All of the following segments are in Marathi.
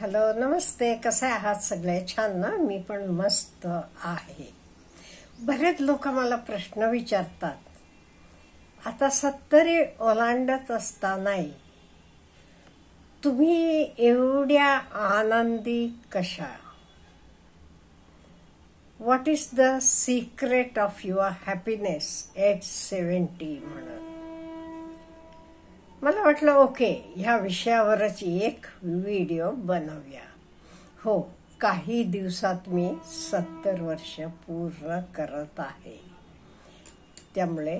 हॅलो, नमस्ते. कसे आहात सगळे? छान ना? मी पण मस्त आहे. बरेच लोक मला प्रश्न विचारतात, आता 70 ओलांडत असतानाही तुम्ही एवढ्या आनंदी कशा? What is the secret of your happiness at 70 म्हणून. मला वाटलं ओके, ह्या विषयावरच एक व्हिडिओ बनवूया. हो, काही दिवसात मी 70 वर्ष पूर्ण करत आहे. त्यामुळे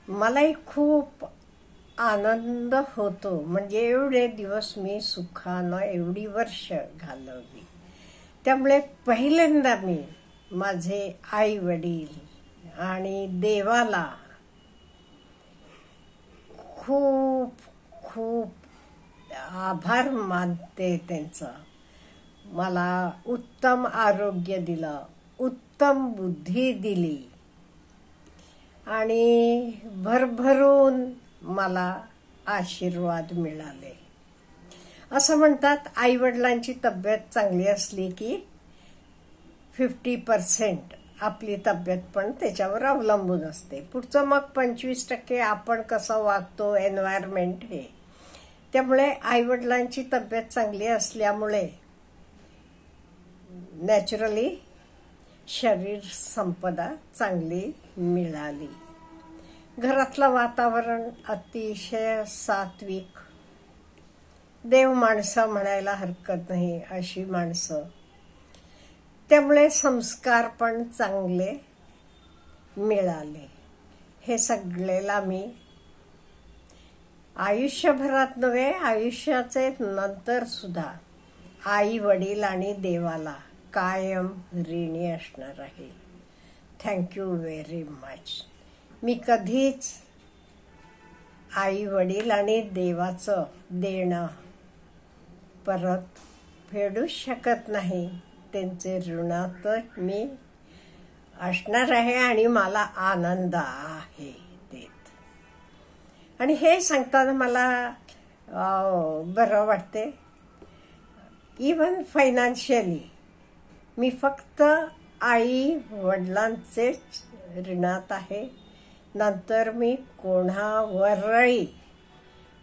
मलाही खूप आनंद होतो. म्हणजे एवढे दिवस मी सुखानं एवढी वर्ष घालवली. त्यामुळे पहिल्यांदा मी माझे आई वडील आणि देवाला खूप खूप आभार मानते त्यांचा. मला उत्तम आरोग्य दिलं, उत्तम बुद्धी दिली आणि भरभरून मला आशीर्वाद मिळाले. असं म्हणतात, आई वडिलांची तब्येत चांगली असली की 50% आपली तब्येत पण त्याच्यावर अवलंबून असते. पुढचं मग 25% आपण कसं वागतो, एन्व्हायरमेंट हे. त्यामुळे आई वडिलांची तब्येत चांगली असल्यामुळे नॅचरली शरीर संपदा चांगली मिळाली. घरातलं वातावरण अतिशय सात्विक, देव माणसं म्हणायला हरकत नाही अशी माणसं. त्यामुळे संस्कार पण चांगले मिळाले. हे सगळेला मी आयुष्यभरात नव्हे, आयुष्याचे नंतर सुद्धा आई वडील आणि देवाला कायम ऋणी असणार आहे. Thank you very much. मी कधीच आई वडील आणि देवाचं देणं परत फेडू शकत नाही. त्यांचे ऋणात मी असणार आहे आणि मला आनंद आहे देत. आणि हे सांगताना मला बरं वाटते. इवन फायनान्शियली मी फक्त आई वडिलांचेच ऋणात आहे. नंतर मी कोणावरही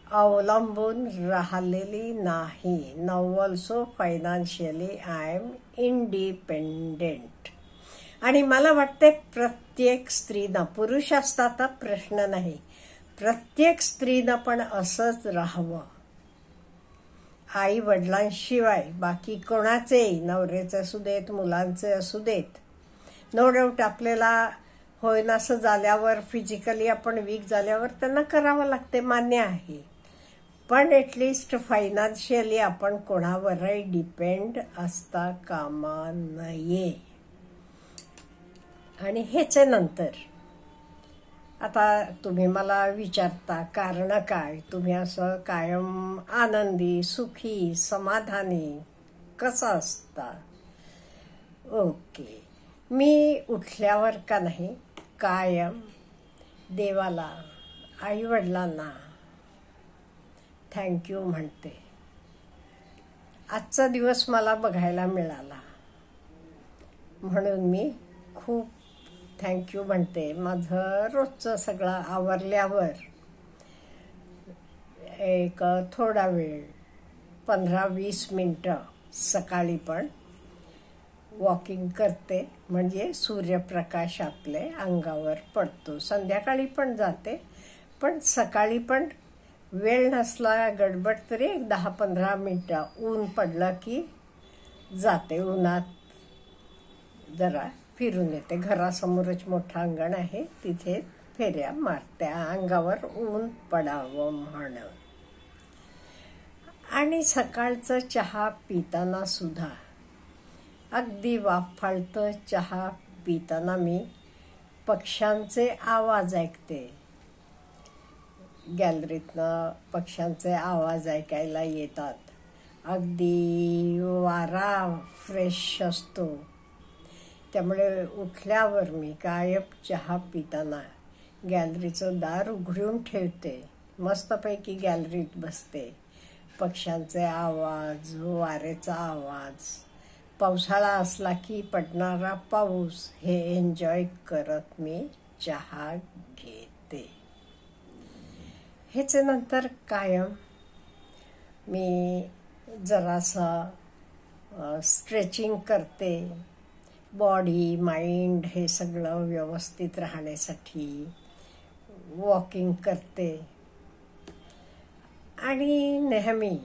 अवलंबून राहिलेली नाही. Now also financially I am independent. आणि मला वाटते प्रत्येक स्त्रीनं, पुरुष असतात तर प्रश्न नाही, प्रत्येक स्त्रीनं पण असंच राहावं. आई वडिलांशिवाय बाकी कोणाचेही, नवऱ्याचे असू देत, मुलांचे असू देत, नो डाऊट आपल्याला होईनासं झाल्यावर, फिजिकली आपण वीक झाल्यावर त्यांना करावं लागते, मान्य आहे. पण ॲटलिस्ट फायनान्शियली आपण कोणावरही डिपेंड असता कामा नये. आणि ह्याच्या नंतर आता तुम्ही मला विचारता, कारण काय, तुम्ही असं कायम आनंदी, सुखी, समाधानी कसं असता? ओके, मी उठल्यावर का नाही कायम देवाला, आई वडिलांना थँक्यू म्हणते. आजचा दिवस मला बघायला मिळाला म्हणून मी खूप थँक्यू म्हणते. माझं रोजचं सगळं आवरल्यावर एक थोडा वेळ 15-20 मिनटं सकाळी पण वॉकिंग करते. म्हणजे सूर्यप्रकाश आपले अंगावर पडतो. संध्याकाळी पण जाते, पण सकाळी पण वेळ नसला, गडबड, तरी एक 10-15 मिनटं ऊन पडलं की जाते. उन्हात जरा फिरून येते. घरासमोरच मोठं अंगण आहे, तिथे फेऱ्या मारते अंगावर ऊन पडावं म्हणून. आणि सकाळचं चहा पिताना सुद्धा, अगदी वाफाळतं चहा पिताना मी पक्ष्यांचे आवाज ऐकते. गॅलरीतनं पक्ष्यांचे आवाज ऐकायला येतात. अगदी वारा फ्रेश असतो. त्यामुळे उठल्यावर मी कायम चहा पिताना गॅलरीचं दार उघडून ठेवते. मस्तपैकी गॅलरीत बसते. पक्ष्यांचे आवाज, वारेचा आवाज, पावसाळा असला की पडणारा पाऊस हे एन्जॉय करत मी चहा घेते. ह्याचे नंतर कायम मी जरासं स्ट्रेचिंग करते. बॉडी माइंड हे सगळं व्यवस्थित राहण्यासाठी वॉकिंग करते. आणि नेहमी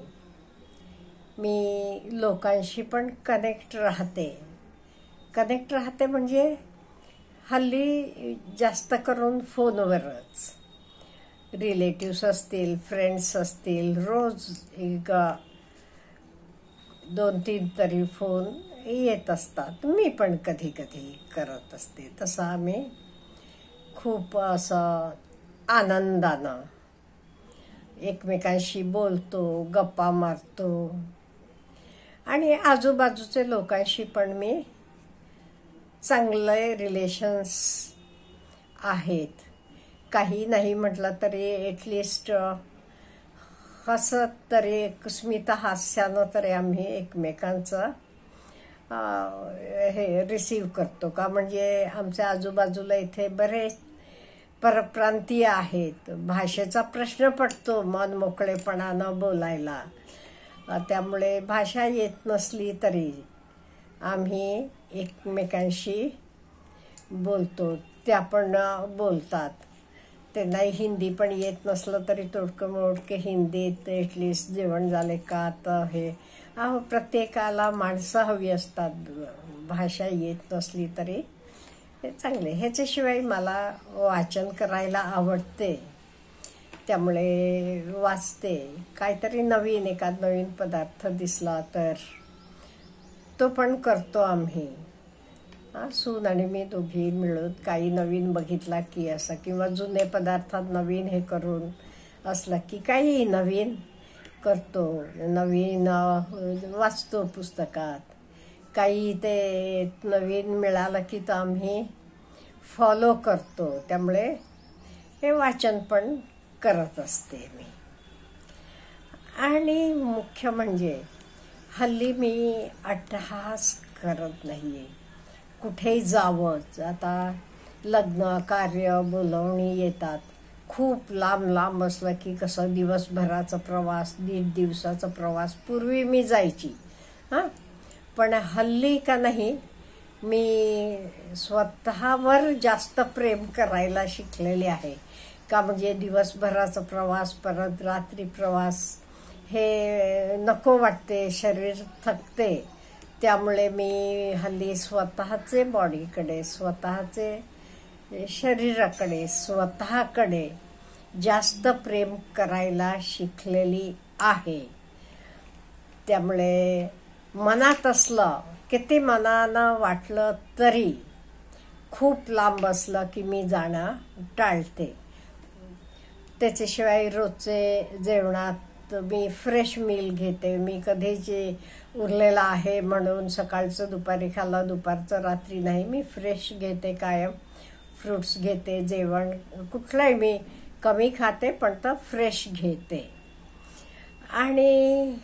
मी लोकांशी पण कनेक्ट राहते म्हणजे हल्ली जास्त करून फोनवरच. रिलेटिव्स असतील, फ्रेंड्स असतील, रोज एक 2-3 तरी फोन येत असतात. मी पण कधी कधी करत असते. तसं आम्ही खूप असं आनंदानं एकमेकांशी बोलतो, गप्पा मारतो. आणि आजूबाजूचे लोकांशी पण मी चांगले रिलेशन्स आहेत. काही नाही म्हटलं तरी ॲटलिस्ट हसत तरी स्मितहास्यानं तरी आम्ही एकमेकांचं हे रिसीव करतो. का म्हणजे आमच्या आजूबाजूला इथे बरेच परप्रांतीय आहेत. भाषेचा प्रश्न पडतो मन मोकळेपणानं बोलायला. त्यामुळे भाषा येत नसली तरी आम्ही एकमेकांशी बोलतो. त्या पण बोलतात. त्यांनाही हिंदी पण येत नसलं तरी तोडकं मोडके हिंदीत ॲटलिस्ट जेवण झाले का तर हे प्रत्येकाला माणसं हवी असतात. भाषा येत नसली तरी हे चांगले. ह्याच्याशिवाय मला वाचन करायला आवडते. त्यामुळे वाचते. काहीतरी नवीन एखाद नवीन पदार्थ दिसला तर तो पण करतो आम्ही. सून आणि मी दोघी मिळून काही नवीन बघितला की असं, किंवा जुने पदार्थात नवीन हे करून असलं की काही नवीन करतो. नवीन वाचतो पुस्तकात. काही ते नवीन मिळालं की तर आम्ही फॉलो करतो. त्यामुळे हे वाचन पण करत असते मी. आणि मुख्य म्हणजे हल्ली मी अट्टहास करत नाही आहे. कुठेही जावंच. आता लग्न कार्य बोलवणी येतात. खूप लांब असलं की कसं दिवसभराचा प्रवास, 1.5 दिवसाचा प्रवास पूर्वी मी जायची. पण हल्ली का नाही मी स्वतःवर जास्त प्रेम करायला शिकलेले आहे. का म्हणजे दिवसभराचा प्रवास परत रात्री प्रवास हे नको वाटते. शरीर थकते. त्यामुळे मी हल्ली स्वतःचे बॉडीकडे, स्वतःचे शरीराकडे, स्वतःकडे जास्त प्रेम करायला शिकलेली आहे. त्यामुळे मनात असलं, किती मनानं वाटलं तरी खूप लांब असलं की मी जाणं टाळते. त्याच्याशिवाय रोजचे जेवणात मी फ्रेश मील घेते. मी कधी जे उरलेलं आहे म्हणून सकाळचं दुपारी खाल्लं, दुपारचं रात्री नाही. मी फ्रेश घेते कायम. फ्रूट्स घेते. जेवण कुठलंही मी कमी खाते पण तर फ्रेश घेते. आणि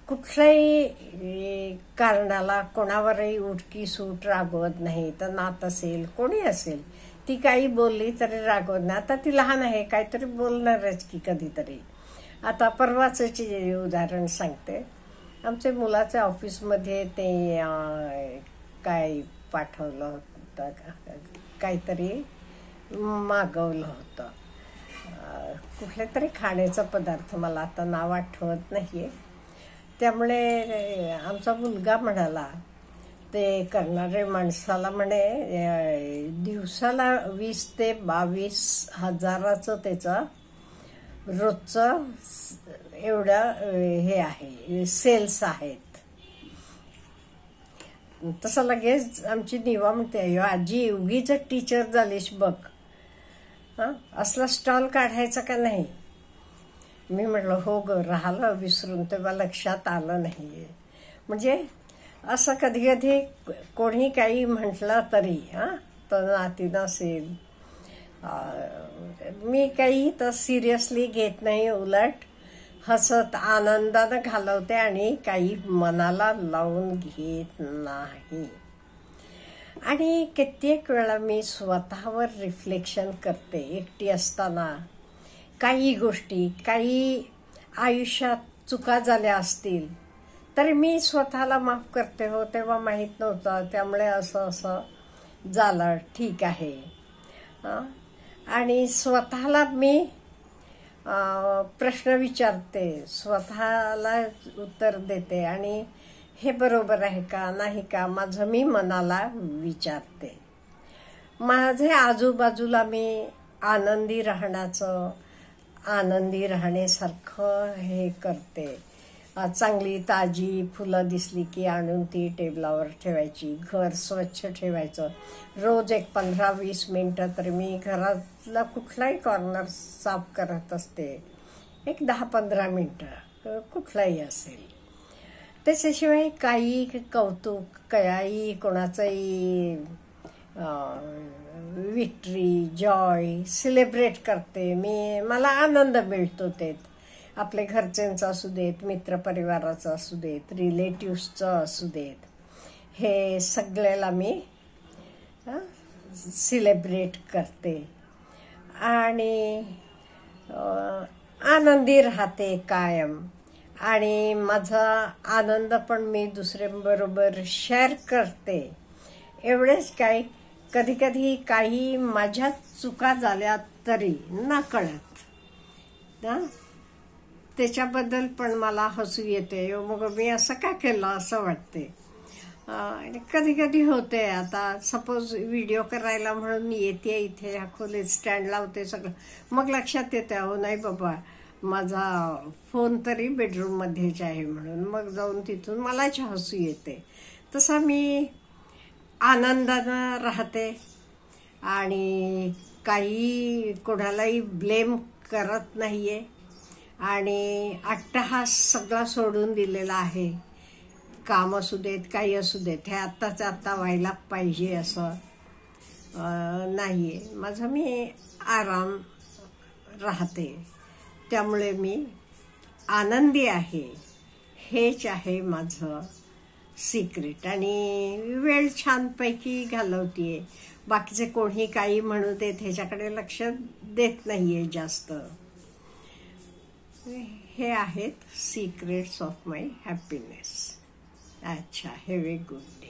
कुठल्याही कारणाला कोणावरही उठकी सूट रागवत नाही. तर नात असेल, कोणी असेल, ती काही बोलली तरी रागवत नाही. आता ती लहान आहे, काहीतरी बोलणारच की कधीतरी. आता परवाच उदाहरण सांगते. आमच्या मुलाच्या ऑफिसमध्ये ते काय पाठवलं होतं, काहीतरी मागवलं होतं. कुठले तरी खाण्याचा पदार्थ, मला आता नाव आठवत नाही. त्यामुळे आमचा मुलगा म्हणाला, ते करणारे माणसाला म्हणे दिवसाला 20 ते 22 हजाराचं त्याचं रोजचं एवढं हे आहे, सेल्स आहेत. तसं लगेच आमची निवा म्हणते, आजी उगीच टीचर झालीस बघ, असला स्टॉल काढायचा का नाही. मी म्हटलं हो ग, राहिलं विसरून, तेव्हा लक्षात आलं नाही. म्हणजे असं कधी कधी कोणी काही म्हटलं तरी तर नाती नसेल, मी काही तर सिरियसली घेत नाही. उलट हसत आनंदानं घालवते आणि काही मनाला लावून घेत नाही. आणि कित्येक वेळा मी स्वतःवर रिफ्लेक्शन करते एकटी असताना. काही गोष्टी, काही आयुष्यात चुका झाल्या असतील तरी मी स्वतःला माफ करते. हो, तेव्हा माहीत नव्हतं, त्यामुळे असं असं झालं, ठीक आहे. आणि स्वतःला मी प्रश्न विचारते, स्वतःला उत्तर देते आणि हे बरोबर आहे का नाही का माझं मी मनाला विचारते. माझे आजूबाजूला मी आनंदी राहण्यासारखं हे करते. चांगली ताजी फुलं दिसली की आणून ती टेबलावर ठेवायची. घर स्वच्छ ठेवायचं. रोज एक 15-20 मिनिटं तरी मी घरातला कुठलाही कॉर्नर साफ करत असते. एक 10-15 मिनिटं कुठलाही असेल. त्याच्याशिवाय काही कौतुक, काही कोणाचंही विक्ट्री, जॉय सेलिब्रेट करते मी. मला आनंद मिळतो. ते आपल्या घरच्यांचा असू देत, मित्रपरिवाराचा असू देत, रिलेटिव्सचं असू देत, हे सगळ्याला मी सेलिब्रेट करते आणि आनंदी राहते कायम. आणि माझा आनंद पण मी दुसऱ्यांबरोबर शेअर करते. एवढेच काय, कधी कधी काही माझ्या चुका झाल्या तरी नकळत त्याच्याबद्दल पण मला हसू येते. मग मी असं का केलं असं वाटते. कधी कधी होते. आता सपोज व्हिडिओ करायला म्हणून येते इथे, ह्या खोलीत स्टँड लावते सगळं, मग लक्षात येते हो नाही बाबा माझा फोन तरी बेडरूम मध्येच आहे म्हणून. मग जाऊन तिथून मलाच हसू येते. तसं मी आनंदानं राहते आणि काही कोणालाही ब्लेम करत नाहीये आणि अट्टहास सगळा सोडून दिलेला आहे. काम असू देत, काही असू देत, हे आत्ताच आत्ता व्हायला पाहिजे असं नाहीये. माझं मी आराम राहते, त्यामुळे मी आनंदी आहे. हेच आहे माझं सिक्रेट. आणि वेळ छानपैकी घालवतेय. बाकीचे कोणी काही म्हणू देत ह्याच्याकडे लक्ष देत नाहीये जास्त. हे आहेत सिक्रेट्स ऑफ माय हॅपीनेस. अच्छा, हॅव ए गुड